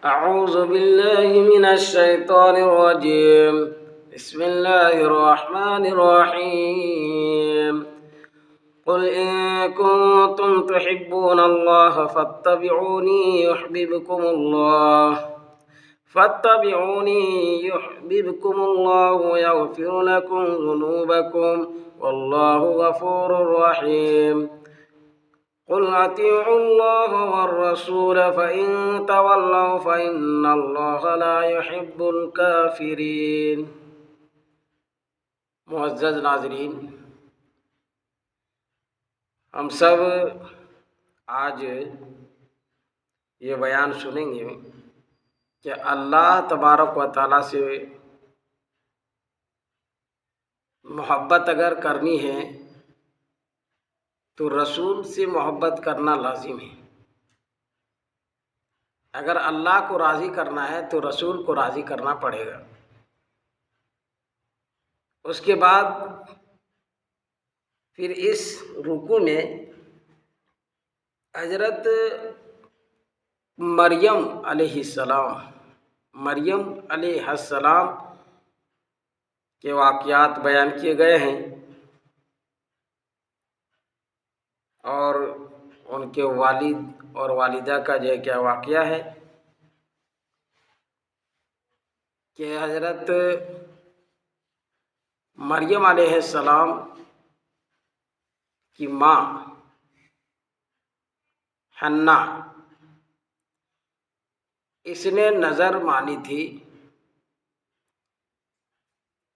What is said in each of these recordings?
أعوذ بالله من الشيطان الرجيم. بسم الله الرحمن الرحيم. قل إن كنتم تحبون الله فاتبعوني يحببكم الله ويغفر لكم ذنوبكم والله غفور رحيم. قل اطیعوا اللہ والرسول فإن تولوا فإن اللہ لا يحب الكافرین. معزز ناظرین، ہم سب آج یہ بیان سنیں گے کہ اللہ تبارک و تعالیٰ سے محبت اگر کرنی ہے تو رسول سے محبت کرنا لازم ہے. اگر اللہ کو راضی کرنا ہے تو رسول کو راضی کرنا پڑے گا. اس کے بعد پھر اس رکوع میں حضرت مریم علیہ السلام کے واقعات بیان کیے گئے ہیں اور ان کے والد اور والدہ کا جو کیا واقعہ ہے کہ حضرت مریم علیہ السلام کی ماں حنا، اس نے نظر مانی تھی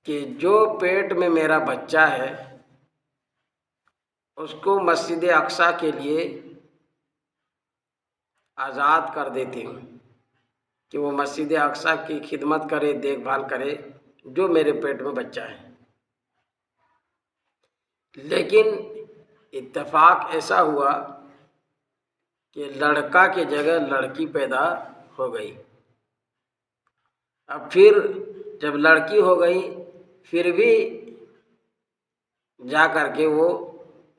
کہ جو پیٹ میں میرا بچہ ہے اس کو مسجد اقصیٰ کے لیے آزاد کر دیتی ہوں کہ وہ مسجد اقصیٰ کی خدمت کرے، دیکھ بھال کرے جو میرے پیٹ میں بچہ ہے. لیکن اتفاق ایسا ہوا کہ لڑکا کی جگہ لڑکی پیدا ہو گئی. اب پھر جب لڑکی ہو گئی پھر بھی جا کر کے وہ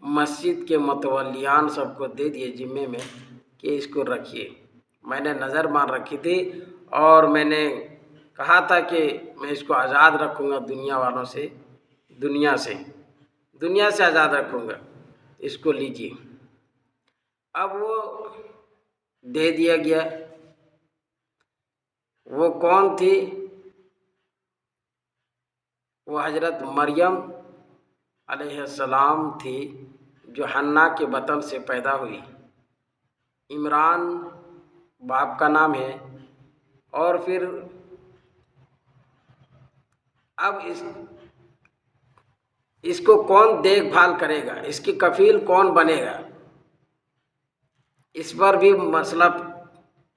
مسجد کے متولیان سب کو دے دیے ذمے میں کہ اس کو رکھیے. میں نے نظر مان رکھی تھی اور میں نے کہا تھا کہ میں اس کو آزاد رکھوں گا دنیا سے آزاد رکھوں گا، اس کو لیجیے. اب وہ دے دیا گیا. وہ کون تھی؟ وہ حضرت مریم علیہ السلام تھی جو حنا کے بطن سے پیدا ہوئی. عمران باپ کا نام ہے. اور پھر اب اس کو کون دیکھ بھال کرے گا، اس کی کفیل کون بنے گا، اس پر بھی مسئلہ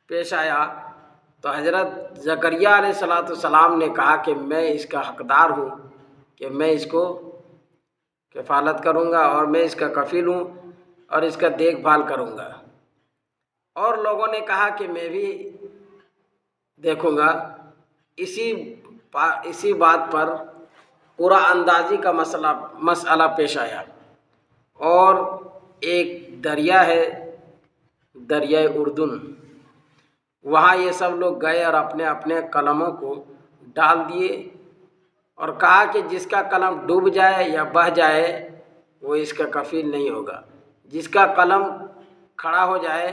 پیش آیا. تو حضرت زکریا علیہ السلام نے کہا کہ میں اس کا حقدار ہوں کہ میں اس کو کفالت کروں گا اور میں اس کا کفیل ہوں اور اس کا دیکھ بھال کروں گا. اور لوگوں نے کہا کہ میں بھی دیکھوں گا. اسی بات پر پورا اندازی کا مسئلہ پیش آیا. اور ایک دریا ہے، دریائے اردن، وہاں یہ سب لوگ گئے اور اپنے اپنے قلموں کو ڈال دیے اور کہا کہ جس کا قلم ڈوب جائے یا بہہ جائے وہ اس کا کفیل نہیں ہوگا، جس کا قلم کھڑا ہو جائے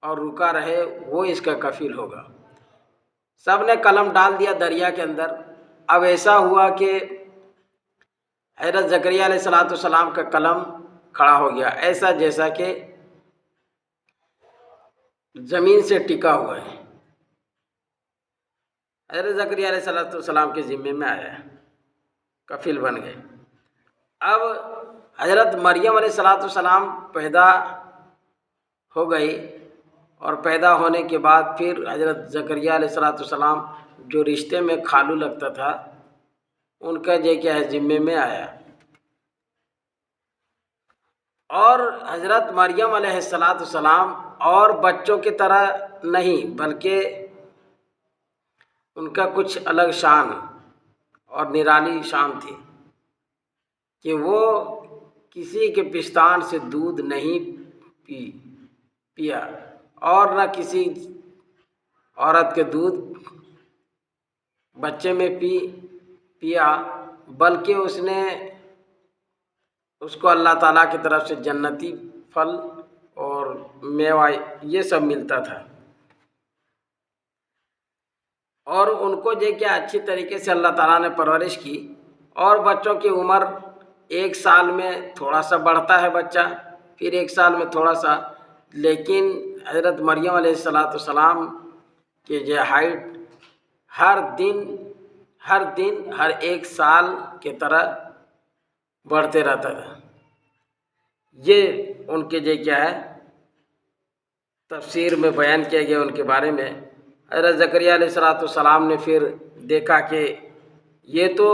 اور رکا رہے وہ اس کا کفیل ہوگا. سب نے قلم ڈال دیا دریا کے اندر. اب ایسا ہوا کہ حضرت زکریا علیہ السلام کا قلم کھڑا ہو گیا، ایسا جیسا کہ زمین سے ٹکا ہوا ہے. حضرت زکریا علیہ السلام کے ذمے میں آیا، کفیل بن گئے. اب حضرت مریم علیہ السلام پیدا ہو گئی اور پیدا ہونے کے بعد پھر حضرت زکریا علیہ السلام جو رشتے میں خالو لگتا تھا ان کا جو کیا ہے ذمے میں آیا. اور حضرت مریم علیہ السلام اور بچوں کی طرح نہیں بلکہ ان کا کچھ الگ شان اور نرالی شان تھی کہ وہ کسی کے پستان سے دودھ نہیں پیا اور نہ کسی عورت کے دودھ بچے میں پیا، بلکہ اس کو اللہ تعالیٰ کی طرف سے جنتی پھل اور میوہ یہ سب ملتا تھا، اور ان کو جو کیا اچھی طریقے سے اللہ تعالیٰ نے پرورش کی۔ اور بچوں کی عمر 1 سال میں تھوڑا سا بڑھتا ہے بچہ، پھر 1 سال میں تھوڑا سا، لیکن حضرت مریم علیہ السلام کی جو ہائٹ ہر دن ہر 1 سال کی طرح بڑھتے رہتا تھا۔ یہ ان کے جو کیا ہے تفسیر میں بیان کیا گیا ان کے بارے میں۔ حضرت زکریا علیہ السلام نے پھر دیکھا کہ یہ تو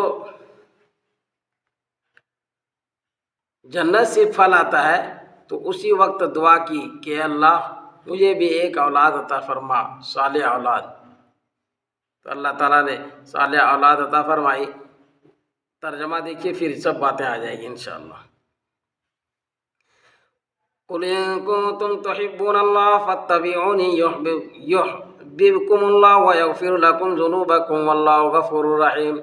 جنت سے پھل آتا ہے، تو اسی وقت دعا کی کہ اللہ مجھے بھی ایک اولاد عطا فرما، صالح اولاد۔ تو اللہ تعالیٰ نے صالح اولاد عطا فرمائی۔ ترجمہ دیکھیے، پھر سب باتیں آ جائیں گی انشاءاللہ۔ قُلْ إِن كُنتُمْ تُحِبُّونَ اللَّهَ فَاتَّبِعُونِي يُحْبِبْكُمُ اللَّهُ وَيَغْفِرْ لَكُمْ ذُنُوبَكُمْ وَاللَّهُ غَفُورٌ رَحِيمٌ۔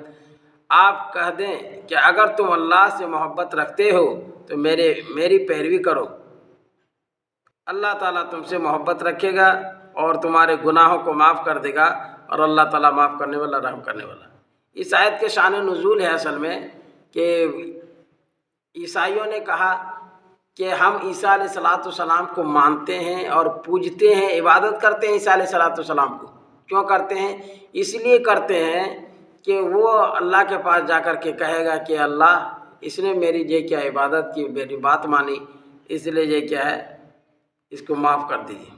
آپ کہہ دیں کہ اگر تم اللہ سے محبت رکھتے ہو تو میری پیروی کرو، اللہ تعالیٰ تم سے محبت رکھے گا اور تمہارے گناہوں کو معاف کر دے گا، اور اللہ تعالیٰ معاف کرنے والا، رحم کرنے والا۔ اس آیت کے شان نزول ہے اصل میں کہ عیسائیوں نے کہا کہ ہم عیسیٰ علیہ السلام کو مانتے ہیں اور پوجتے ہیں، عبادت کرتے ہیں عیسیٰ علیہ السلام کو۔ کیوں کرتے ہیں؟ اس لیے کرتے ہیں کہ وہ اللہ کے پاس جا کر کے کہے گا کہ اللہ اس نے میری جو کیا عبادت کی، میری بات مانی، اس لیے یہ کیا ہے اس کو معاف کر دیجیے۔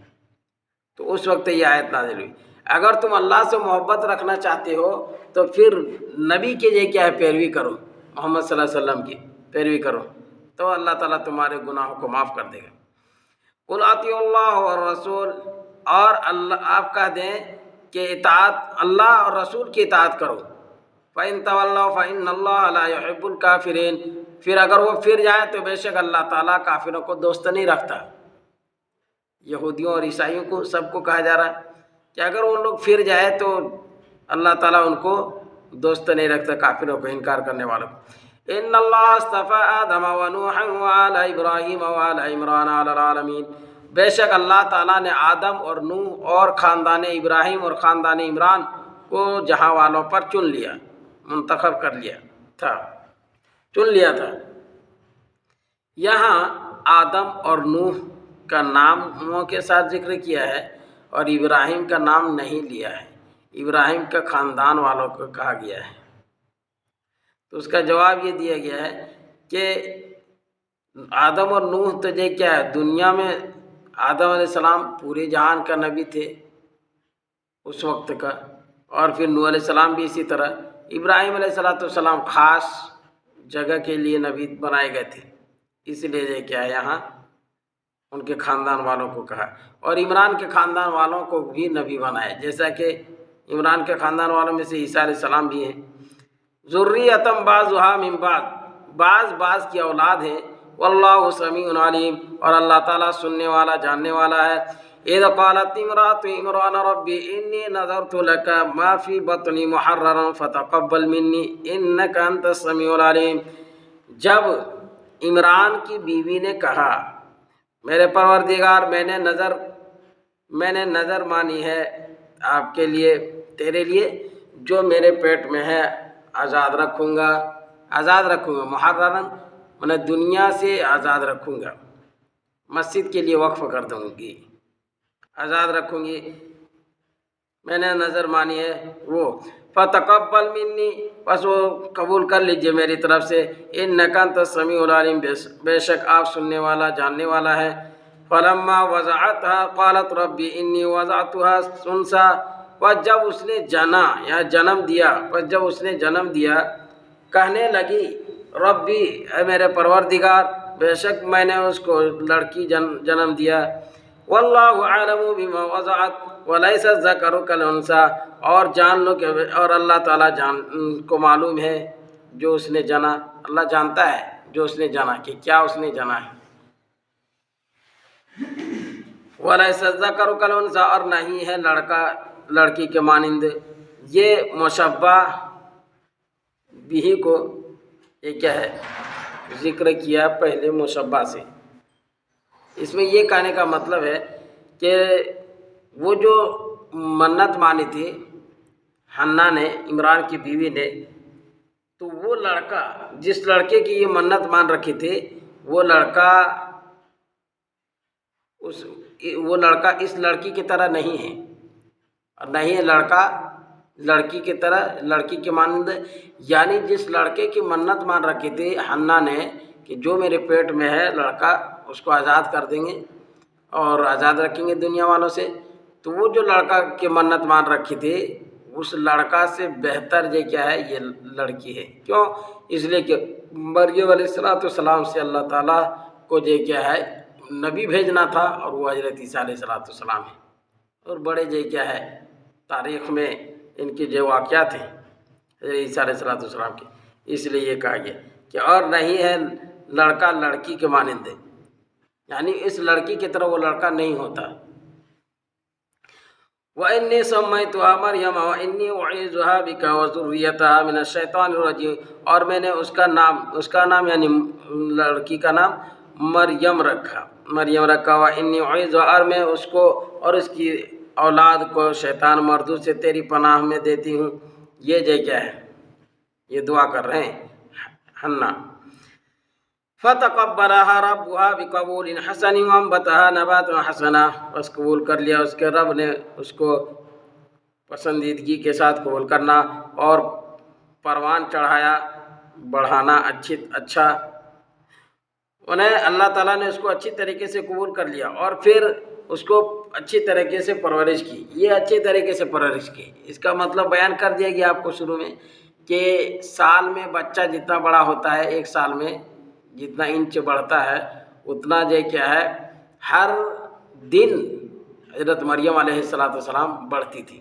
تو اس وقت یہ آیت نازل ہوئی۔ اگر تم اللہ سے محبت رکھنا چاہتے ہو تو پھر نبی کے یہ کیا ہے پیروی کرو، محمد صلی اللہ علیہ وسلم کی پیروی کرو، تو اللہ تعالیٰ تمہارے گناہوں کو معاف کر دے گا۔ قُلْ اطیعوا اللہ والرسول، اور اللہ آپ کہہ دیں کہ اطاعت اللہ اور رسول کی اطاعت کرو۔ فَإِن تَوَلَّوْا فَإِنَّ اللَّهَ لَا يُحِبُّ الْكَافِرِينَ، پھر اگر وہ پھر جائیں تو بے شک اللہ تعالیٰ کافروں کو دوست نہیں رکھتا۔ یہودیوں اور عیسائیوں کو سب کو کہا جا رہا ہے کہ اگر وہ لوگ پھر جائے تو اللہ تعالیٰ ان کو دوست نہیں رکھتا، کافروں کو، انکار کرنے والوں کو۔ ان اللہ اصطفى آدم ونوحا وآل ابراہیم وآل عمران علی العالمین، بے شک اللہ تعالیٰ نے آدم اور نوح اور خاندان ابراہیم اور خاندان عمران کو جہاں والوں پر چن لیا، منتخب کر لیا تھا، چن لیا تھا۔ یہاں آدم اور نوح کا ناموں کے ساتھ ذکر کیا ہے اور ابراہیم کا نام نہیں لیا ہے، ابراہیم کا خاندان والوں کو کہا گیا ہے۔ تو اس کا جواب یہ دیا گیا ہے کہ آدم اور نوح تو یہ کیا ہے، دنیا میں آدم علیہ السلام پورے جہان کا نبی تھے اس وقت کا، اور پھر نوح علیہ السلام بھی اسی طرح، ابراہیم علیہ السلام خاص جگہ کے لیے نبی بنائے گئے تھے، اس لیے یہ کیا ہے یہاں ان کے خاندان والوں کو کہا، اور عمران کے خاندان والوں کو بھی نبی بنایا، جیسا کہ عمران کے خاندان والوں میں سے عیسیٰ علیہ السلام بھی ہیں۔ ذریۃ بعضھا من بعض، بعض کی اولاد ہے، واللہ سمیع علیم، اور اللہ تعالیٰ سننے والا، جاننے والا ہے۔ اذ قالت امرأة عمران رب انی نذرت لک ما فی بطنی محررا فتقبل منی انک انت السمیع العلیم، جب عمران کی بیوی نے کہا میرے پروردگار میں نے نظر مانی ہے آپ کے لیے، تیرے لیے جو میرے پیٹ میں ہے آزاد رکھوں گا، محرراً میں دنیا سے آزاد رکھوں گا، مسجد کے لیے وقف کر دوں گی، آزاد رکھوں گی، میں نے نظر مانی ہے وہ۔ فتقبل منی، بس وہ قبول کر لیجئے میری طرف سے، انک انت السمیع العلیم، بے شک آپ سننے والا، جاننے والا ہے۔ فلما وضعتها قالت رب انی وضعتها انثی، پس جب اس نے جنم دیا کہنے لگی ربی، اے میرے پروردگار، بے شک میں نے اس کو لڑکی جنم دیا، واللہ اعلم بما وضعت ولیس الذکر کالانثی، اور جان لو کہ اور اللہ تعالیٰ کو معلوم ہے جو اس نے جنا، اللہ جانتا ہے جو اس نے جنا کہ کیا اس نے جنا ہے۔ ولیس الذکر کالانثی، اور نہیں ہے لڑکا لڑکی کے مانند، یہ مشبہ بھی کو یہ کیا ہے ذکر کیا پہلے مشبہ سے۔ اس میں یہ کہنے کا مطلب ہے کہ وہ جو منت مانی تھی حنا نے، عمران کی بیوی نے، تو وہ لڑکا جس لڑکے کی یہ منت مان رکھی تھی وہ لڑکا اس لڑکی کی طرح نہیں ہے، اور نہ ہی لڑکا لڑکی کی طرح لڑکی کے مانند، یعنی جس لڑکے کی منت مان رکھی تھی حنا نے کہ جو میرے پیٹ میں ہے لڑکا اس کو آزاد کر دیں گے اور آزاد رکھیں گے دنیا والوں سے، تو وہ جو لڑکا کی منت مان رکھی تھی اس لڑکا سے بہتر یہ کیا ہے یہ لڑکی ہے۔ کیوں؟ اس لیے کہ مریم علیہ السلام سے اللہ تعالیٰ کو یہ کیا ہے نبی بھیجنا تھا، اور وہ حضرت عیسیٰ علیہ السلام ہے، اور بڑے یہ کیا ہے تاریخ میں ان کے جو واقعات ہیں حضرت عیسیٰ علیہ السلام کے، اس لیے یہ کہا گیا کہ اور نہیں ہے لڑکا لڑکی کے مانند، یعنی اس لڑکی کی طرح وہ لڑکا نہیں ہوتا۔ وَإِنِّي سَمَّيْتُهَا مَرْيَمَ وَإِنِّي أُعِيذُهَا بِكَ وَذُرِّيَّتَهَا مِنَ الشَّيْطَانِ الرَّجِيمِ، اور میں نے اس کا نام یعنی لڑکی کا نام مریم رکھا وَإِنِّي أُعِيذُهَا، اور میں اس کو اور اس کی اولاد کو شیطان مردود سے تیری پناہ میں دیتی ہوں۔ یہ کیا ہے یہ دعا کر رہے ہیں حنا۔ فَتَقَبَّلَهَا رَبُّهَا بِقَبُولٍ حَسَنٍ وَأَنبَتَهَا نَبَاتًا حَسَنًا، بس قبول کر لیا اس کے رب نے اس کو پسندیدگی کے ساتھ قبول کرنا، اور پروان چڑھایا بڑھانا اچھا، انہیں اللہ تعالیٰ نے اس کو اچھی طریقے سے قبول کر لیا اور پھر اس کو اچھی طریقے سے پرورش کی۔ یہ اچھی طریقے سے پرورش کی، اس کا مطلب بیان کر دیا گیا آپ کو شروع میں کہ سال میں بچہ جتنا بڑا ہوتا ہے، ایک سال میں جتنا انچ بڑھتا ہے اتنا جو کیا ہے ہر دن حضرت مریم علیہ السلام بڑھتی تھی۔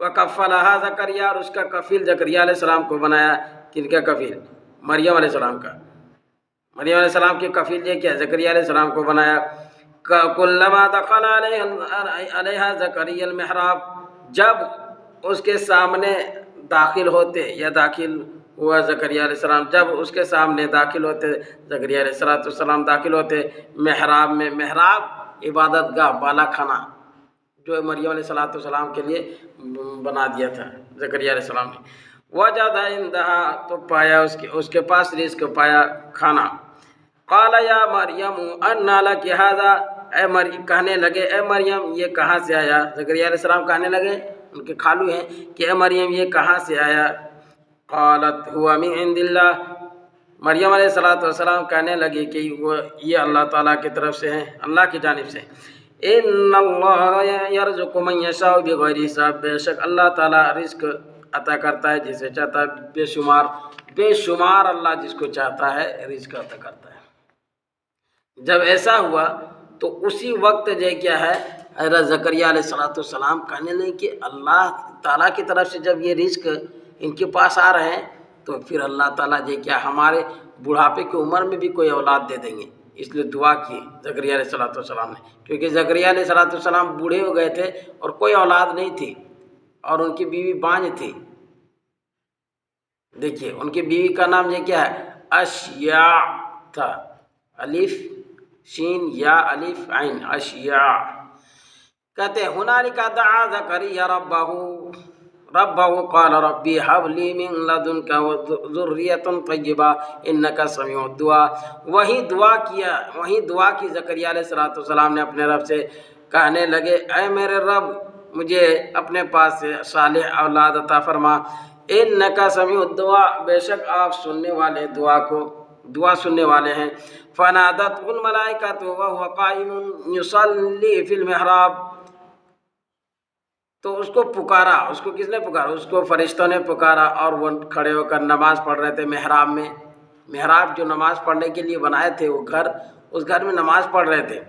وَكَفَّلَهَا زَكَرِيَّا، اور اس کا کفیل زکریا علیہ السلام کو بنایا۔ کن کا کفیل؟ مریم علیہ السلام کا۔ مریم علیہ السلام کے کفیل یہ کیا زکریا علیہ السلام کو بنایا۔ كُلَّمَا دَخَلَ عَلَيْهَا زَكَرِيَّا الْمِحْرَابَ، جب اس کے سامنے داخل ہوتے یا داخل ہوا زکریا علیہ السلام، جب اس کے سامنے داخل ہوتے زکریا علیہ السلام داخل ہوتے محراب میں، محراب عبادت گاہ بالا خانہ جو مریم علیہ السلام کے لیے بنا دیا تھا زکریا علیہ السلام نے۔ وجد عندها، تو پایا اس کے پاس رزق پایا کھانا۔ قال یا مریم انا لک ھذا، کہنے لگے اے مریم یہ کہاں سے آیا؟ زکریا علیہ السلام کہنے لگے، ان کے خالو ہیں، کہ اے مریم یہ کہاں سے آیا؟ قالت هو من عند اللہ، مریم علیہ السلام کہنے لگے کہ یہ اللہ تعالیٰ کی طرف سے ہیں، اللہ کی جانب سے۔ ان اللہ یرزق من یشاء بغیر حساب، بے شک اللہ تعالیٰ رزق عطا کرتا ہے جسے چاہتا ہے، بے شمار اللہ جس کو چاہتا ہے رزق عطا کرتا ہے۔ جب ایسا ہوا تو اسی وقت جو کیا ہے حضرت زکریا علیہ السلام کہنے لگے کہ اللہ تعالیٰ کی طرف سے جب یہ رزق ان کے پاس آ رہے ہیں تو پھر اللہ تعالیٰ جو کیا ہمارے بڑھاپے کی عمر میں بھی کوئی اولاد دے دیں گے۔ اس لیے دعا کی زکریا علیہ السلام نے، کیونکہ زکریا علیہ السلام بوڑھے ہو گئے تھے اور کوئی اولاد نہیں تھی، اور ان کی بیوی بانجھ تھی۔ دیکھیے ان کی بیوی کا نام یہ کیا ہے اشیاء تھا، الف شین یا الف عین اشیاء۔ کہتے ہیں ہنالک دعا زکریا ربہ قال ربی ھب لی من لدنک ذریۃ طیبہ انک سمیع الدعاء۔ وہی دعا کی زکریا علیہ السلام نے اپنے رب سے، کہنے لگے اے میرے رب مجھے اپنے پاس سے صالح اولاد عطا فرما، انک سمیع الدعاء، بے شک آپ سننے والے دعا سننے والے ہیں۔ فنادته الملائکۃ وهو قائم یصلی فی المحراب، تو اس کو پکارا، اس کو کس نے پکارا؟ اس کو فرشتوں نے پکارا، اور وہ کھڑے ہو کر نماز پڑھ رہے تھے محراب میں۔ محراب جو نماز پڑھنے کے لیے بنائے تھے وہ گھر، اس گھر میں نماز پڑھ رہے تھے،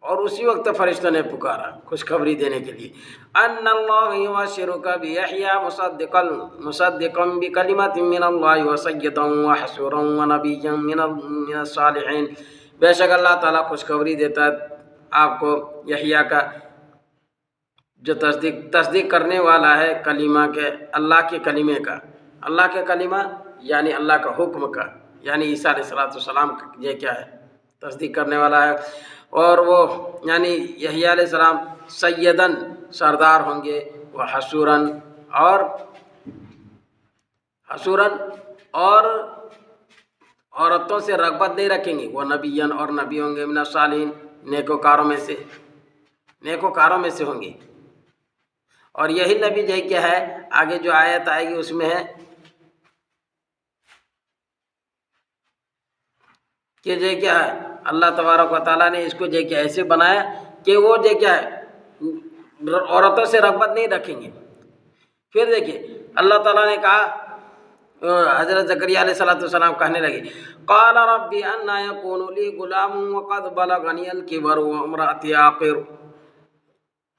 اور اسی وقت فرشتوں نے پکارا خوشخبری دینے کے لیے، ان اللہ یبشرک بیحییٰ مصدقا بکلمۃ من اللہ وسیدا وحسورا ونبیا من الصالحین، بے شک اللہ تعالیٰ خوشخبری دیتا ہے آپ کو یحییٰ کا جو تصدیق کرنے والا ہے کلمہ کے، اللہ کے کلمے کا، اللہ کے کلمہ یعنی اللہ کا حکم کا، یعنی عیسیٰ علیہ السلام یہ کیا ہے، تصدیق کرنے والا ہے۔ اور وہ یعنی یحییٰ علیہ السلام سیدن سردار ہوں گے، وہ حصوراً اور عورتوں سے رغبت نہیں رکھیں گے، وہ نبیًا اور نبی ہوں گے، من الصالحین نیکوکاروں میں سے ہوں گے۔ اور یہی نبی جو کیا ہے، آگے جو آیت آئے گی اس میں ہے کہ جو کیا ہے اللہ تبارک و تعالیٰ نے اس کو جو کیا ایسے بنایا کہ وہ جو کیا ہے عورتوں سے رغبت نہیں رکھیں گے۔ پھر دیکھیے اللہ تعالیٰ نے کہا، حضرت زکریا علیہ السلام کہنے لگے، قال رب انا یکون لی غلام وقد بلغنی الکبر وامرأتی عاقر۔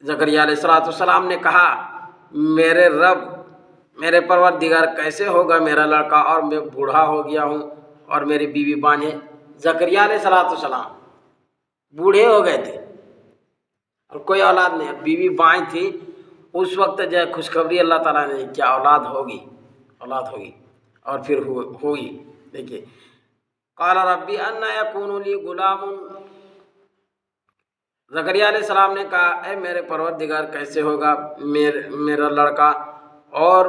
زکریا علیہ السلام نے کہا، میرے پروردگار کیسے ہوگا میرا لڑکا اور میں بوڑھا ہو گیا ہوں اور میری بیوی بانجھ ہے۔ زکریا علیہ السلام بوڑھے ہو گئے تھے اور کوئی اولاد نہیں، بیوی بانجھ تھی۔ اس وقت جو خوشخبری اللہ تعالیٰ نے کیا اولاد ہوگی اور پھر ہوئی۔ دیکھیے قال ربی انا یکون لی غلام، زکریا علیہ السلام نے کہا اے میرے پروردگار کیسے ہوگا میرا لڑکا اور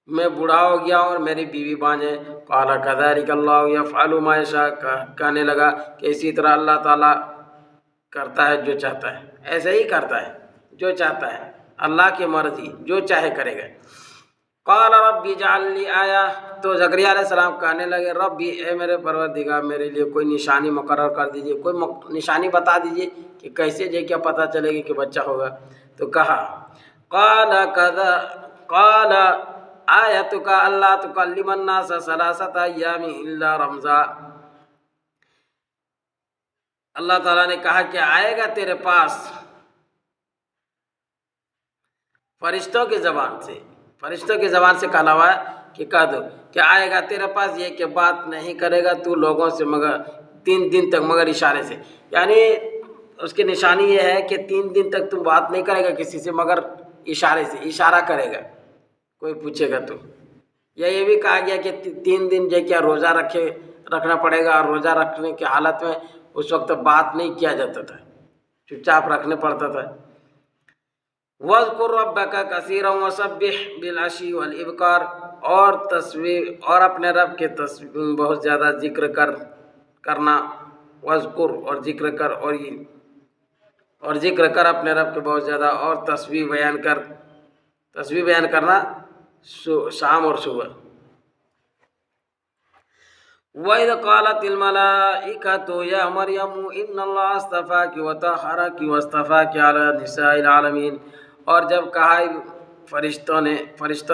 میں بوڑھا ہو گیا اور میری بیوی بانجھ ہے۔ قال کذلک اللہ یفعل ما یشاء، کہنے لگا کہ اسی طرح اللہ تعالیٰ کرتا ہے جو چاہتا ہے، ایسے ہی کرتا ہے جو چاہتا ہے، اللہ کی مرضی جو چاہے کرے گا۔ قال ربی اجعل لی آیہ، تو زکریا علیہ السلام کہنے لگے ربی اے میرے پروردگار میرے لیے کوئی نشانی مقرر کر دیجئے، کوئی نشانی بتا دیجئے کہ کیسے جو کیا پتہ چلے گی کہ بچہ ہوگا۔ تو کہا قال آیتک اللہ تکلم الناس ثلاثۃ ایام الا رمزا، اللہ تعالیٰ نے کہا کہ آئے گا تیرے پاس فرشتوں کی زبان سے کہا ہوا ہے کہ کہہ دو کہ آئے گا تیرے پاس یہ کہ بات نہیں کرے گا تو لوگوں سے مگر 3 دن تک، مگر اشارے سے، یعنی اس کی نشانی یہ ہے کہ 3 دن تک تم بات نہیں کرے گا کسی سے مگر اشارے سے، اشارہ کرے گا کوئی پوچھے گا تو۔ یا یہ بھی کہا گیا کہ 3 دن جو کیا روزہ رکھنا پڑے گا، اور روزہ رکھنے کی حالت میں اس وقت بات نہیں کیا جاتا تھا، چپ چاپ رکھنے پڑتا تھا۔ وَاذْكُرْ رَبَّكَ كَثِيرًا وَسَبِّحْ بِالْعَشِيِّ وَالْإِبْكَارِ، اور اپنے رب کے بہت زیادہ ذکر کرنا، وَاذْكُرْ اور ذکر کر اپنے رب کے بہت زیادہ، اور تسبیح بیان کرنا شام اور صبح۔ وَإِذْ قَالَتِ الْمَلَائِكَةُ يَا مَرْيَمُ إِنَّ اللَّهَ اصْطَفَاكِ وَطَهَّرَكِ وَاصْطَفَاكِ عَلَى نِسَاءِ الْعَالَمِينَ، اور جب کہا فرشتوں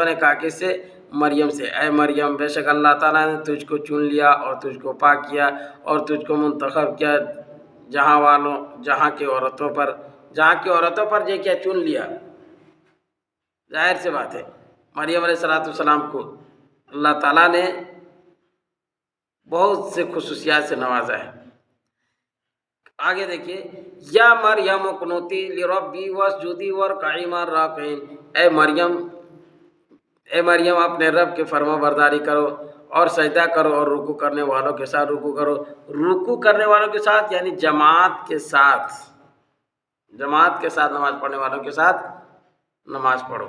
نے کہا کس سے؟ مریم سے، اے مریم بے شک اللہ تعالیٰ نے تجھ کو چن لیا اور تجھ کو پاک کیا اور تجھ کو منتخب کیا جہاں کی عورتوں پر جو کیا چن لیا۔ ظاہر سی بات ہے مریم علیہ السلام کو اللہ تعالیٰ نے بہت سے خصوصیات سے نوازا ہے۔ آگے دیکھیے یا مریم اقنتی لربی واسجدی وارکعی مع الراکعین، اے مریم اپنے رب کی فرما برداری کرو اور سجدہ کرو اور رکوع کرنے والوں کے ساتھ رکوع کرو۔ رکوع کرنے والوں کے ساتھ یعنی جماعت کے ساتھ نماز پڑھنے والوں کے ساتھ نماز پڑھو۔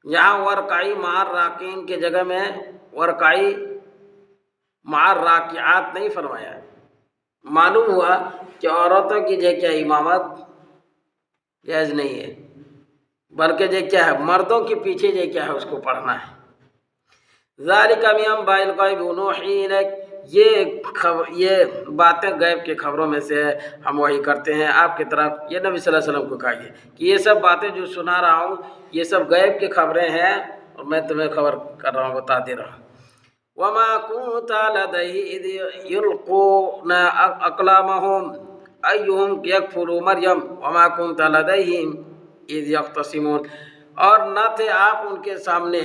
یہاں ورکعی مع الراکعین کی جگہ میں ورکعی مع الراکعات نہیں فرمایا۔ معلوم ہوا کہ عورتوں کی جو کیا امامت جائز نہیں ہے، بلکہ جو کیا ہے مردوں کے پیچھے جو کیا ہے اس کو پڑھنا ہے۔ ذالک من انباء الغیب نوحی الیک، یہ باتیں غیب کی خبروں میں سے ہم وحی کرتے ہیں آپ کی طرف۔ یہ نبی صلی اللہ علیہ وسلم کو کہا گیا کہ یہ سب باتیں جو سنا رہا ہوں یہ سب غیب کی خبریں ہیں اور میں تمہیں خبر کر رہا ہوں، بتا دے رہا ہوں۔ وما كنت لديه إذ يلقون أقلامهم أيهم يكفل مريم وما كنت لديهم إذ يختصمون، اور نہ تھے آپ ان کے سامنے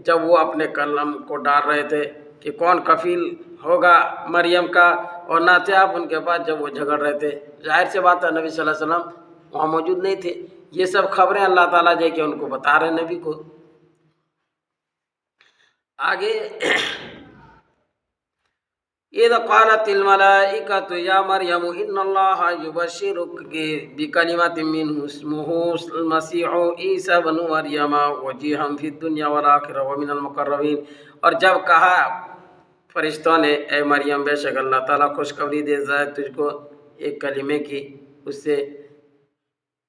جب وہ اپنے قلم کو ڈال رہے تھے کہ کون کفیل ہوگا مریم کا، اور نہ تھے آپ ان کے پاس جب وہ جھگڑ رہے تھے۔ ظاہر سی بات ہے نبی صلی اللہ علیہ وسلم وہاں موجود نہیں تھے. یہ سب خبریں اللہ تعالیٰ جو کہ ان کو بتا رہے نبی کو. آگے اذ قالت الملائکۃ یا مریم ان اللہ یبشرک بکلمۃ منہ اسمہ المسیح عیسی ابن مریم وجیہا فی الدنیا والآخرہ ومن المقربین. اور جب کہا فرشتوں نے اے مریم بے شک اللہ تعالیٰ خوشخبری دے جائے تجھ کو ایک کلمے کی، اس سے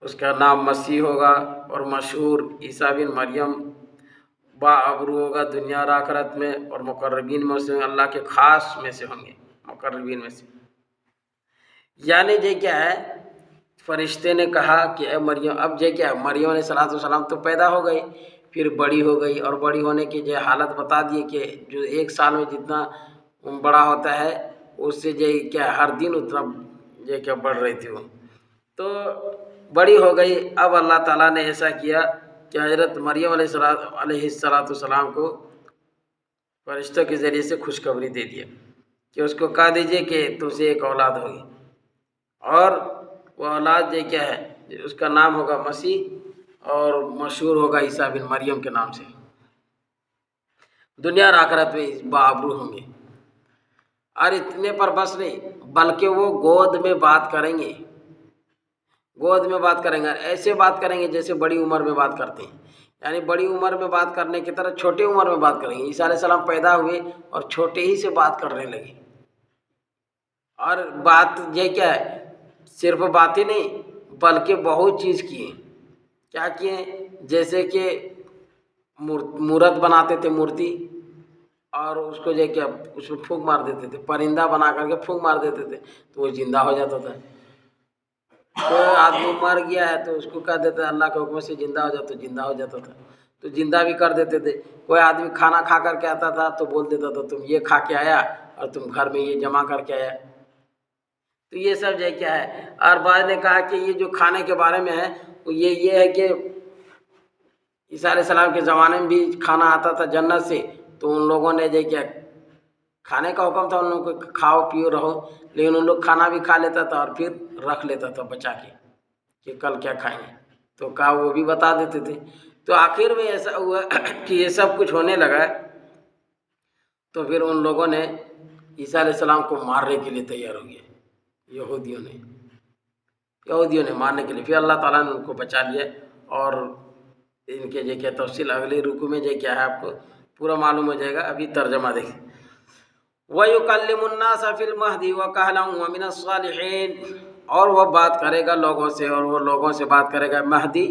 اس کا نام مسیح ہوگا اور مشہور عیسیٰ بن مریم با ابرو ہوگا دنیا اور آخرت میں، اور مقربین میں سے اللہ کے خاص میں سے ہوں گے، مقربین میں سے. یعنی یہ کیا ہے، فرشتے نے کہا کہ اے مریم، اب یہ کیا ہے، مریم علیہ السلام تو پیدا ہو گئی، پھر بڑی ہو گئی، اور بڑی ہونے کی جو حالت بتا دیے کہ جو ایک سال میں جتنا بڑا ہوتا ہے اس سے یہ کیا ہر دن اتنا یہ کیا بڑھ رہی تھی وہ، تو بڑی ہو گئی. اب اللہ تعالیٰ نے ایسا کیا کہ حضرت مریم علیہ السلام کو فرشتوں کے ذریعے سے خوشخبری دے دیا کہ اس کو کہہ دیجئے کہ تم سے ایک اولاد ہوگی، اور وہ اولاد یہ کیا ہے، اس کا نام ہوگا مسیح اور مشہور ہوگا عیسیٰ بن مریم کے نام سے، دنیا اور آخرت میں بآبرو ہوں گے. اور اتنے پر بس نہیں، بلکہ وہ گود میں بات کریں گے، گود میں بات کریں گے، اور ایسے بات کریں گے جیسے بڑی عمر میں بات کرتے ہیں. یعنی بڑی عمر میں بات کرنے کی طرح چھوٹی عمر میں بات کریں گے. عیسیٰ علیہ السلام پیدا ہوئے اور چھوٹے ہی سے بات کرنے لگے. اور بات یہ کیا ہے، صرف بات ہی نہیں بلکہ بہت چیز کیے. کیا کیے، جیسے کہ مورت بناتے تھے، مورتی، اور اس کو جو کیا اس میں پھونک مار دیتے تھے، پرندہ بنا کر کے پھونک مار دیتے تھے تو وہ زندہ ہو جاتا تھا. کوئی آدمی مر گیا ہے تو اس کو کہہ دیتے اللہ کے حکم سے زندہ ہو جاتا، تو زندہ ہو جاتا تھا، تو زندہ بھی کر دیتے تھے. کوئی آدمی کھانا کھا کر کے آتا تھا تو بول دیتا تھا تم یہ کھا کے آیا اور تم گھر میں یہ جمع کر کے آیا. تو یہ سب جو کیا ہے. اور بعض نے کہا کہ یہ جو کھانے کے بارے میں ہے وہ یہ ہے کہ عیسیٰ علیہ السلام کے زمانے میں بھی کھانا آتا تھا جنت سے، تو ان لوگوں نے جو کیا کھانے کا حکم تھا ان لوگوں کو کھاؤ پیو رہو، لیکن ان لوگ کھانا بھی کھا لیتا تھا اور پھر رکھ لیتا تھا بچا کے کہ کل کیا کھائیں گے، تو کہا وہ بھی بتا دیتے تھے. تو آخر میں ایسا ہوا کہ یہ سب کچھ ہونے لگا، تو پھر ان لوگوں نے عیسیٰ علیہ السلام کو مارنے کے لیے تیار ہو گیا. یہودیوں نے مارنے کے لیے. پھر اللہ تعالیٰ نے ان کو بچا لیا. اور ان کے جو کیا تفصیل اگلے رکوع میں جو کیا ہے آپ کو پورا معلوم ہو جائے گا. ابھی ترجمہ دیکھیں. وَيُكَلِّمُ النَّاسَ فِي الْمَهْدِ وَكَهْلًا وَمِنَ الصَّالِحِينَ. اور وہ بات کرے گا لوگوں سے، اور وہ لوگوں سے بات کرے گا مہدی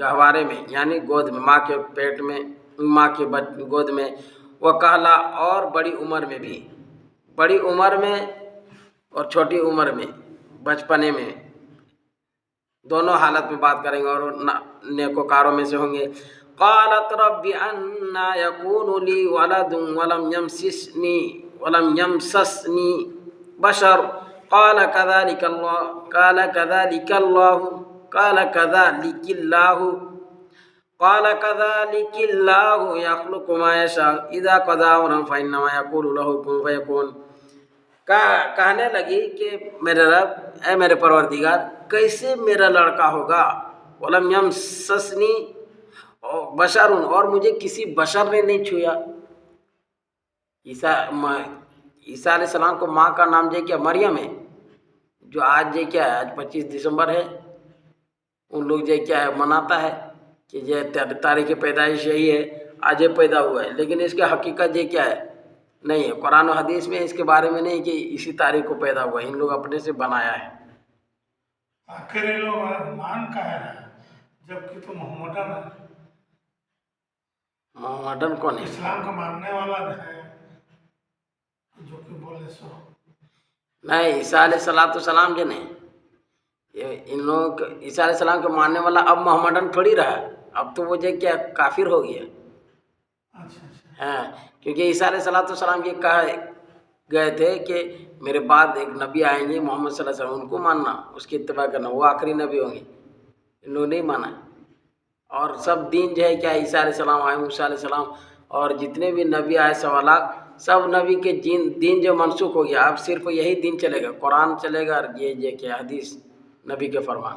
گہوارے میں، یعنی گود میں، ماں کے پیٹ میں، ماں کے گود میں. وَكَهْلًا، اور بڑی عمر میں بھی، بڑی عمر میں اور چھوٹی عمر میں، بچپنے میں، دونوں حالت میں بات کریں گے، اور نیکوکاروں میں سے ہوں گے. قالت رب انا يكون لي ولد ولم يمسسني بشر قال كذلك الله يخلق ما يشاء اذا قضى امرا فانما يقول له كن فيكون. کہنے لگی کہ میرے رب، اے میرے پروردگار، کیسے میرا لڑکا ہوگا؟ ولم یمسسنی بشر، اور مجھے کسی بشر نے نہیں چھویا. عیسیٰ علیہ السلام کو ماں کا نام جو کیا مریم ہے، جو آج جو کیا ہے، آج 25 دسمبر ہے، ان لوگ جو کیا ہے مناتا ہے کہ یہ تاریخ پیدائش یہی ہے، آج یہ پیدا ہوا ہے، لیکن اس کا حقیقت یہ کیا ہے نہیں ہے. قرآن و حدیث میں اس کے بارے میں نہیں کہ اسی تاریخ کو پیدا ہوا ہے، ان لوگ اپنے سے بنایا ہے. آخر یہ لوگ مان کا ہے جبکہ تو محمدن ہے. محمدن کون ہے؟ اسلام کا ماننے والا ہے جو کہ بولے سو نہیں. عیسیٰ علیہ السلام جو نہیں، ان لوگ عیسیٰ علیہ السلام کے ماننے والا اب محمدن تھوڑی رہا، اب تو وہ جو کیا کافر ہو گیا. ہاں، کیونکہ عیسیٰ علیہ السلام یہ کہا گئے تھے کہ میرے بعد ایک نبی آئیں گے محمد صلی اللہ علیہ وسلم، ان کو ماننا، اس کی اتباع کرنا، وہ آخری نبی ہوں گے. ان لوگوں نے نہیں مانا. اور سب دین جو ہے کیا عیسیٰ علیہ السلام آئے، موسیٰ علیہ السلام اور جتنے بھی نبی آئے سوالات، سب نبی کے دین جو منسوخ ہو گیا. اب صرف یہی دین چلے گا، قرآن چلے گا، اور یہ کہ حدیث نبی کے فرمان.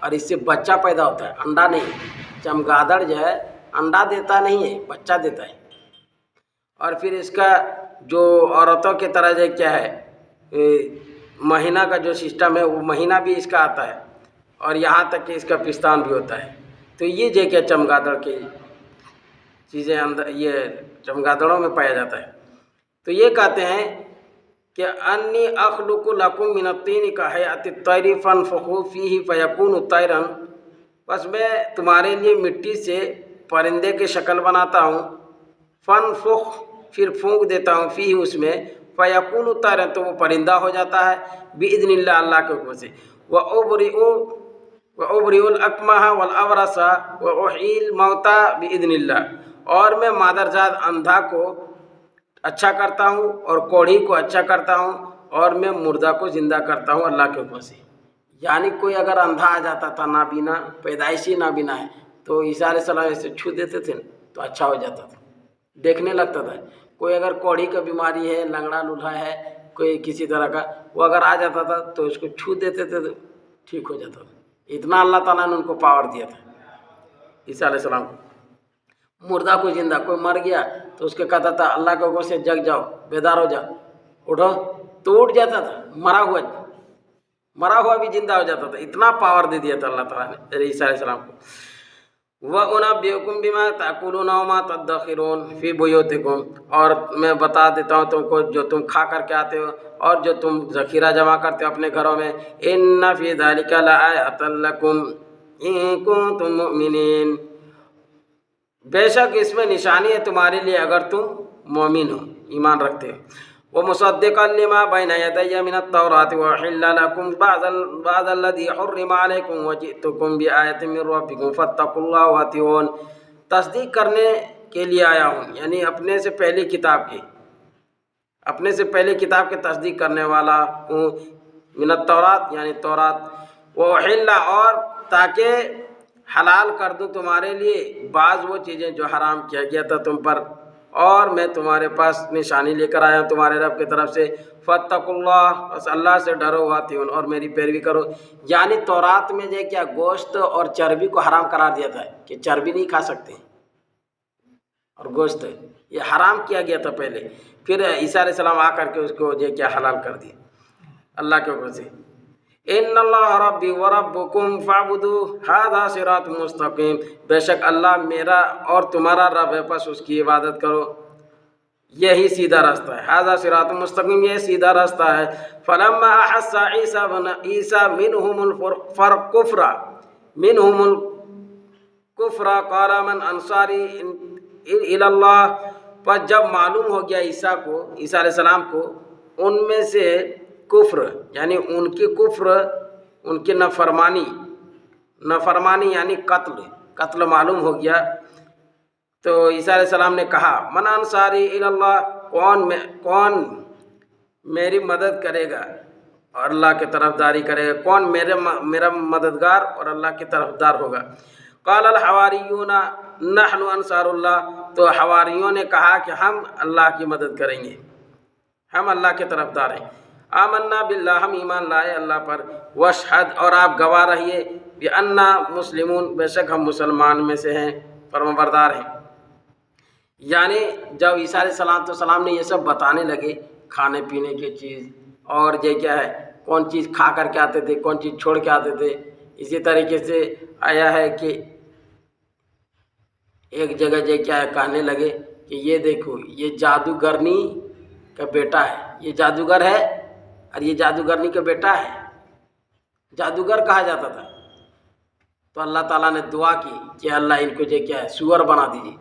اور اس سے بچہ پیدا ہوتا ہے، انڈا نہیں۔ چمگادڑ جو ہے انڈا دیتا نہیں ہے، بچہ دیتا ہے۔ اور پھر اس کا جو عورتوں کی طرح جو کیا ہے مہینہ کا جو سسٹم ہے وہ مہینہ بھی اس کا آتا ہے، اور یہاں تک کہ اس کا پستان بھی ہوتا ہے۔ تو یہ جو کیا چمگادڑ کی چیزیں اندر یہ چمگادڑوں میں پایا جاتا ہے۔ تو یہ کہتے ہیں کہ انی اخلق لکم من الطین کہیئۃ الطیر فانفخوا فیہ فیکون طیرا، بس میں تمہارے لیے مٹی سے پرندے کی شکل بناتا ہوں، فانفخ پھر پھونک دیتا ہوں، فیہ اس میں، فیکون طیرا تو وہ پرندہ ہو جاتا ہے، باذن اللہ اللہ کے حکم سے، وَأُبْرِئُ الْأَكْمَحَ وَالْأَبْرَصَ وَأُحْيِي الْمَوْتَى بِإِذْنِ اللَّهِ، اور میں مادرزاد اندھا کو اچھا کرتا ہوں اور کوڑھی کو اچھا کرتا ہوں، اور میں مردہ کو زندہ کرتا ہوں اللہ کے حکم سے۔ یعنی کوئی اگر اندھا آ جاتا تھا، نابینا، پیدائشی نابینا ہے، تو عیسیٰ علیہ السلام اسے چھو دیتے تھے تو اچھا ہو جاتا تھا، دیکھنے لگتا تھا۔ کوئی اگر کوڑھی کا بیماری ہے، لنگڑا لولہا ہے، کوئی کسی طرح کا، وہ اگر آ جاتا تھا تو اس کو چھو دیتے تھے تو ٹھیک ہو جاتا تھا۔ اتنا اللہ تعالیٰ نے ان کو پاور دیا تھا عیسیٰ علیہ السلام کو۔ مردہ کو زندہ، کوئی مر گیا تو اس کے کہتا تھا اللہ کے حکم سے جگ جاؤ، بیدار ہو جاؤ، اٹھو، تو اٹھ جاتا تھا، مرا ہوا بھی زندہ ہو جاتا تھا۔ اتنا پاور دے دیا تھا اللہ تعالیٰ نے عیسیٰ علیہ السلام کو۔ وَأُنَبِّئُكُم بِمَا تَأْكُلُونَ وَمَا تَدَّخِرُونَ فِي بُيُوتِكُمْ، اور میں بتا دیتا ہوں تم کو جو تم کھا کر کے آتے ہو اور جو تم ذخیرہ جمع کرتے ہو اپنے گھروں میں۔ إِنَّ فِي ذَلِكَ لَآيَةً لَكُمْ إِن كُنتُم مُؤْمِنِينَ، بے شک اس میں نشانی ہے تمہارے لیے اگر تم مومن ہو، ایمان رکھتے ہو۔ وَمُصَدِّقًا لِمَا بَيْنَ يَدَيَّ مِنَ التَّوْرَاةِ وَأُحِلَّ لَكُمْ بَعْضَ الَّذِي حُرِّمَ عَلَيْكُمْ وَجِئْتُكُمْ بِآيَةٍ مِّن رَّبِّكُمْ فَاتَّقُوا اللَّهَ وَأَطِيعُونِ، تصدیق کرنے کے لیے آیا ہوں، یعنی اپنے سے پہلی کتاب کی تصدیق کرنے والا ہوں، من التورات یعنی تورات، وَأُحِلَّ اور تاکہ حلال کر دوں تمہارے لیے بعض وہ چیزیں جو حرام کیا گیا تھا تم پر، اور میں تمہارے پاس نشانی لے کر آیا ہوں تمہارے رب کی طرف سے۔ فَاتَّقُوا اللَّهَ، بس اللہ سے ڈرو، وَأَطِیعُونِ اور میری پیروی کرو۔ یعنی تورات میں جو کیا گوشت اور چربی کو حرام قرار دیا تھا کہ چربی نہیں کھا سکتے، اور گوشت یہ حرام کیا گیا تھا پہلے، پھر عیسیٰ علیہ السلام آ کر کے اس کو جو کیا حلال کر دیا اللہ کے حکم سے۔ ان اللہ ربی وربکم فاعبدوہ ھذا صراط مستقیم، بے شک اللہ میرا اور تمہارا رب ہے، پس اس کی عبادت کرو، یہی سیدھا راستہ ہے۔ ھذا صراط مستقیم، یہ سیدھا راستہ ہے۔ فلما احس عیسیٰ منہم الکفر قال من انصاری الی اللہ، پس جب معلوم ہو گیا عیسیٰ علیہ السلام کو ان میں سے کفر، یعنی ان کی کفر، ان کی نافرمانی یعنی قتل معلوم ہو گیا، تو عیسیٰ علیہ السلام نے کہا من انصاری الی اللہ، کون میری مدد کرے گا اور اللہ کی طرف داری کرے گا، کون میرا مددگار اور اللہ کی طرف دار ہوگا۔ قال الحواریون نحن انصار اللہ، تو حواریوں نے کہا کہ ہم اللہ کی مدد کریں گے، ہم اللہ کی طرف دار ہیں۔ آمنا باللہ، ہم ایمان لائے اللہ پر، واشہد اور آپ گواہ رہیے، بأننا مسلمون، بے شک ہم مسلمان میں سے ہیں، فرمانبردار ہیں۔ یعنی جب عیسیٰ علیہ السلام نے یہ سب بتانے لگے، کھانے پینے کی چیز اور یہ کیا ہے، کون چیز کھا کر کے آتے تھے، کون چیز چھوڑ کے آتے تھے، اسی طریقے سے آیا ہے کہ ایک جگہ یہ کیا ہے کہنے لگے کہ یہ دیکھو یہ جادوگرنی کا بیٹا ہے، یہ جادوگر ہے اور یہ جادوگرنی کا بیٹا ہے، جادوگر کہا جاتا تھا۔ تو اللہ تعالیٰ نے دعا کی کہ اللہ ان کو جو کیا ہے سور بنا دیجیے،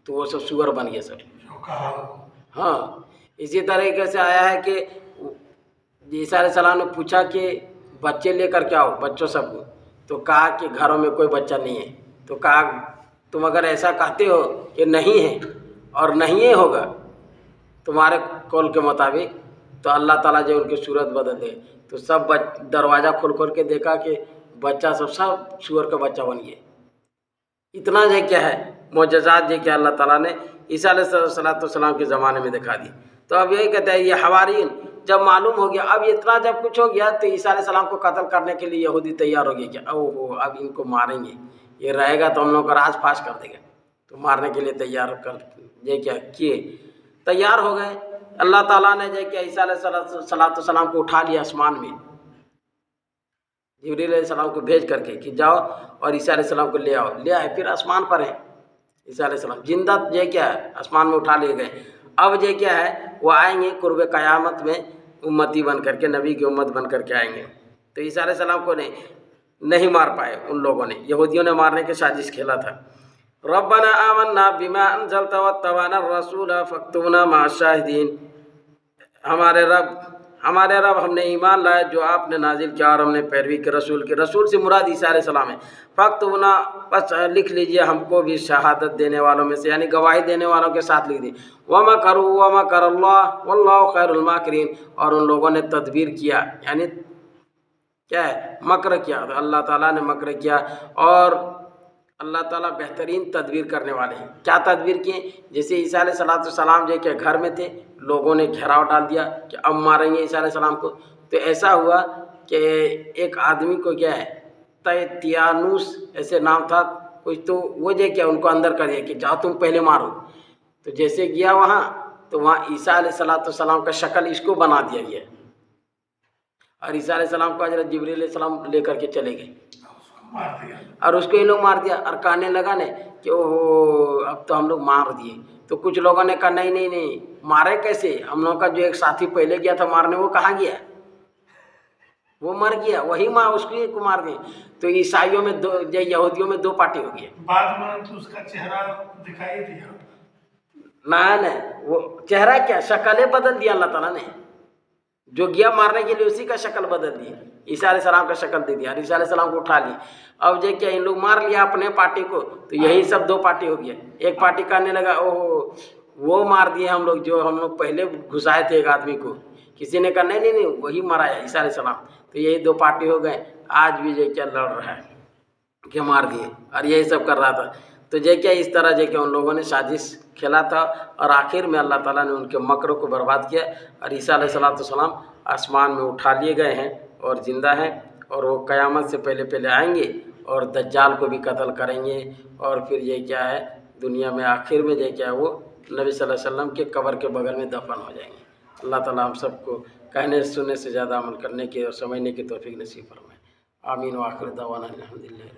تو وہ سب سور بن گئے سب۔ ہاں، اسی طریقے سے آیا ہے کہ عیسیٰ علیہ السلام نے پوچھا کہ بچے لے کر کے آؤ بچوں سب کو، تو کہا کہ گھروں میں کوئی بچہ نہیں ہے، تو کہا تم اگر ایسا کہتے ہو کہ نہیں ہے اور نہیں ہے ہوگا تمہارے قول کے مطابق، تو اللہ تعالیٰ جو ان کی صورت بدل دے، تو سب دروازہ کھول کے دیکھا کہ بچہ سب سور کا بچہ بن گیا۔ اتنا جو کیا ہے معجزات جو کہ اللہ تعالیٰ نے عیسیٰ علیہ السلام کے زمانے میں دکھا دی۔ تو اب یہی کہتا ہے یہ حواریین جب معلوم ہو گیا، اب اتنا جب کچھ ہو گیا تو عیسیٰ علیہ السلام کو قتل کرنے کے لیے یہودی تیار ہو گیا کہ اب ان کو ماریں گے، یہ رہے گا تو ہم لوگ کا راج پاش کر دے گا، تو مارنے کے لیے تیار کر یہ کیا کیے، تیار ہو گئے۔ اللہ تعالیٰ نے جو کہ عیسیٰ علیہ السلام کو اٹھا لیا آسمان میں، جبریل علیہ السلام کو بھیج کر کے کہ جاؤ اور عیسیٰ علیہ السلام کو لے آؤ، لے آئے، پھر آسمان پر ہیں عیسیٰ علیہ السلام زندہ، یہ کیا ہے آسمان میں اٹھا لیے گئے۔ اب یہ کیا ہے وہ آئیں گے قرب قیامت میں امتی بن کر کے، نبی کی امت بن کر کے آئیں گے۔ تو عیسیٰ علیہ السلام کو نہیں مار پائے ان لوگوں نے، یہودیوں نے مارنے کی سازش کھیلا تھا۔ ربنا آمنا بما انزلت واتبعنا الرسول فاکتبنا مع الشاہدین، ہمارے رب ہم نے ایمان لایا جو آپ نے نازل کیا اور ہم نے پیروی کی رسول کی، رسول سے مراد عیسیٰ علیہ السلام ہے۔ فاکتبنا، بس لکھ لیجئے ہم کو بھی شہادت دینے والوں میں سے، یعنی گواہی دینے والوں کے ساتھ لکھ دی۔ وَمَكَرُوا وَمَكَرَ اللَّهُ وَاللَّهُ خَيْرُ الْمَاكِرِينَ، اور ان لوگوں نے تدبیر کیا، یعنی کیا ہے مکر کیا، تو اللہ تعالیٰ نے مکر کیا اور اللہ تعالیٰ بہترین تدبیر کرنے والے ہیں۔ کیا تدبیر کیے؟ جیسے عیسیٰ علیہ السلام جو کہ گھر میں تھے، لوگوں نے گھیراؤ ڈال دیا کہ اب ماریں گے عیسیٰ علیہ السلام کو، تو ایسا ہوا کہ ایک آدمی کو کیا ہے تیانوس ایسے نام تھا کچھ، تو وہ جو کیا ان کو اندر کر دیا کہ جاؤ تم پہلے مارو، تو جیسے گیا وہاں تو وہاں عیسیٰ علیہ السلام کا شکل اس کو بنا دیا گیا، اور عیسیٰ علیہ السلام کو حضرت جبریل علیہ السلام لے کر کے چلے گئے مار دیا۔ اور اس کو یہ لوگ مار دیا، اور کہنے لگا نا کہ اوہ اب تو ہم لوگ مار دیے۔ تو کچھ لوگوں نے کہا نہیں مارے کیسے، ہم لوگوں کا جو ایک ساتھی پہلے گیا تھا مارنے وہ کہاں گیا، وہ مر گیا، وہی اس کو مار دیں۔ تو عیسائیوں میں یہودیوں میں دو پارٹی ہو گئی، بعد میں تو اس کا چہرہ دکھائی دیا، نہ وہ چہرہ کیا شکلیں بدل دیا اللہ تعالیٰ نے، جو گیا مارنے کے لیے اسی کا شکل بدل دی، عیسیٰ علیہ السلام کا شکل دے دیا اور عیسیٰ علیہ السلام کو اٹھا لی۔ اب جو کیا ان لوگ مار لیا اپنے پارٹی کو، تو یہی سب دو پارٹی ہو گیا۔ ایک پارٹی کہنے لگا وہ مار دیے ہم لوگ، جو ہم لوگ پہلے گھسائے تھے ایک آدمی کو، کسی نے کہا نہیں وہی مرایا عیسیٰ علیہ السلام، تو یہی دو پارٹی ہو گئے۔ آج بھی جو کیا لڑ رہا ہے کہ مار دیے، اور یہی سب کر رہا تھا۔ تو جو کیا اس طرح جو کہ ان لوگوں نے سازش کھیلا تھا، اور آخر میں اللہ تعالیٰ نے ان کے مکروں کو برباد کیا، اور عیسیٰ علیہ السلام آسمان میں اٹھا لیے گئے ہیں اور زندہ ہیں، اور وہ قیامت سے پہلے آئیں گے اور دجال کو بھی قتل کریں گے، اور پھر یہ کیا ہے دنیا میں آخر میں جو کیا ہے وہ نبی صلی اللہ علیہ وسلم کے قبر کے بغل میں دفن ہو جائیں گے۔ اللہ تعالیٰ ہم سب کو کہنے سننے سے زیادہ عمل کرنے کی اور سمجھنے کی توفیق نصیب فرمائے۔ آمین و آخر دعوانا الحمدللہ۔